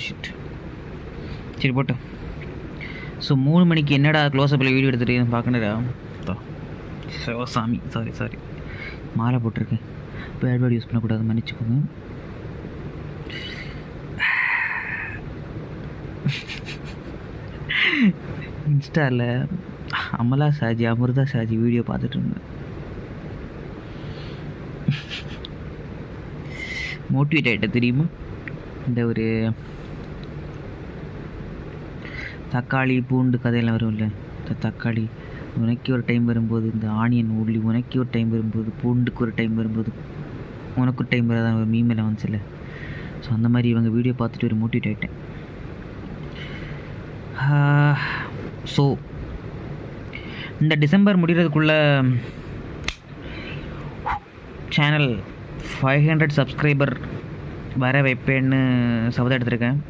Shit. சரி போட்டு. So 3 மணிக்கு என்னடா க்ளோஸ்அப்பில் வீடியோ எடுத்துகிட்டு பார்க்கணுடா. சாமி சாரி மாலை போட்டிருக்கேன். பேட் வேர்ட் யூஸ் பண்ணக்கூடாது, மன்னிச்சுக்கோங்க. இன்ஸ்டாவில் அமலா ஷாஜி அமிர்தா ஷாஜி வீடியோ பார்த்துட்டு இருந்தேன். மோட்டிவேட் ஆகிட்ட தெரியுமா? இந்த ஒரு தக்காளி பூண்டு கதையெல்லாம் வரும்ல, இந்த தக்காளி உனக்கு ஒரு டைம் வரும்போது, இந்த ஆனியன் உள்ளி உனக்கு ஒரு டைம் வரும்போது, பூண்டுக்கு ஒரு டைம் வரும்போது உனக்கு ஒரு டைம் வராதான் ஒரு மீமெல்லாம் வந்துச்சுல்ல. ஸோ அந்த மாதிரி இவங்க வீடியோ பார்த்துட்டு ஒரு மோட்டிவேட் ஆகிட்டேன். ஸோ இந்த டிசம்பர் முடிகிறதுக்குள்ளே சேனல் 500 சப்ஸ்கிரைபர் வர வைப்பேன்னு சபதம் எடுத்திருக்கேன்.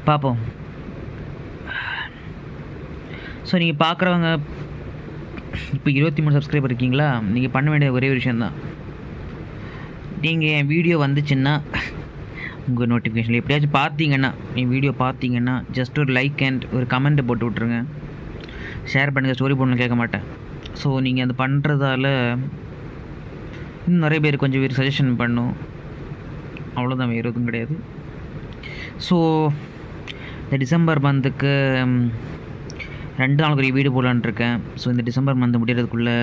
பார்ப்போம். ஸோ நீங்கள் பார்க்குறவங்க இப்போ 23 சப்ஸ்கிரைபர் இருக்கீங்களா? நீங்கள் பண்ண வேண்டிய ஒரே ஒரு விஷயந்தான், நீங்கள் என் வீடியோ வந்துச்சுன்னா உங்கள் நோட்டிஃபிகேஷனில் எப்படியாச்சும் பார்த்தீங்கன்னா, என் வீடியோ பார்த்தீங்கன்னா ஜஸ்ட் ஒரு லைக் அண்ட் ஒரு கமெண்ட்டை போட்டு விட்ருங்க. ஷேர் பண்ணுங்கள், ஸ்டோரி போடணும்னு கேட்க மாட்டேன். ஸோ நீங்கள் அது பண்ணுறதால இன்னும் நிறைய பேர் கொஞ்சம் பேர் சஜஷன் பண்ணும், அவ்வளோதான், வேறு எதுவும் கிடையாது. ஸோ இந்த டிசம்பர் மந்த்துக்கு 2 நாளுக்கு ஒரு வீடியோ போடலான்ட்ருக்கேன். ஸோ இந்த டிசம்பர் மந்த் முடிகிறதுக்குள்ளே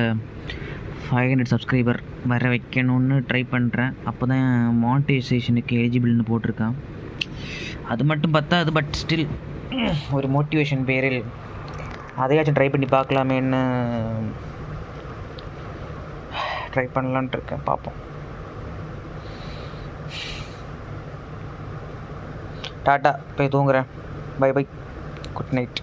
500 சப்ஸ்கிரைபர் வர வைக்கணும்னு ட்ரை பண்ணுறேன். அப்போ தான் மானிட்டைசேஷனுக்கு எலிஜிபிள்னு போட்டிருக்கேன். அது மட்டும் பத்தாது, பட் ஸ்டில் ஒரு மோட்டிவேஷன் பேரில் அதையாச்சும் ட்ரை பண்ணி பார்க்கலாமேன்னு ட்ரை பண்ணலான்ட்டு இருக்கேன். பார்ப்போம். டாட்டா, போய் தூங்குறேன். Bye bye, good night.